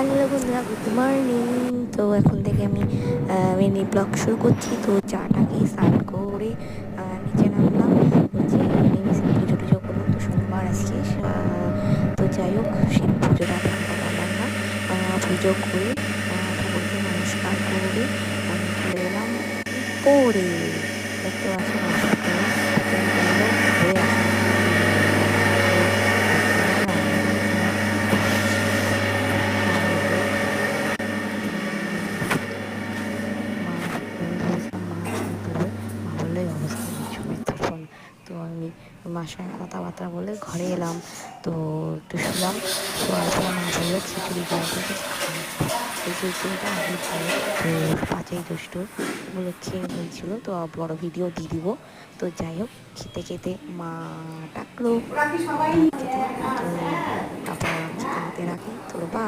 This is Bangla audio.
হ্যালো বন্ধুরা, গুড মর্নিং। তো এখন থেকে আমি মিনি ব্লগ শুরু করছি। তো চাটা খেয়ে স্নান করে নিচে নামলাম, হচ্ছে নেমে পুজো টুজো করলাম। তো সোমবার আজকে, তো যাই হোক শিব পুজোটা এখন করলাম না। পুজো করে ঠাকুরকে নমস্কার করে আমি চলে এলাম পড়ে। দেখতে পাচ্ছি নমস্কার করলাম, ঠাকুর বললো ঘরে আসো। তো রান্না করেছিলাম মাছ তুলে মা বললো এই অবস্থা বিছুনের তখন। তো আমি মার সঙ্গে কথাবার্তা বলে ঘরে এলাম। তো একটু শুলাম, শোয়ার পর মা বললো খিচুড়ি করা, ঠিক আছে। এই খিচুড়িটা আগের দিনের, তো 5ই জ্যৈষ্ঠ উপলক্ষে হয়েছিল। তো বড় ভিডিও দিয়ে দিব। তো যাই হোক, খেতে খেতে মা ডাকলো ভাত খেতে। তো তারপর খেতে খেতে রাখি। তো বা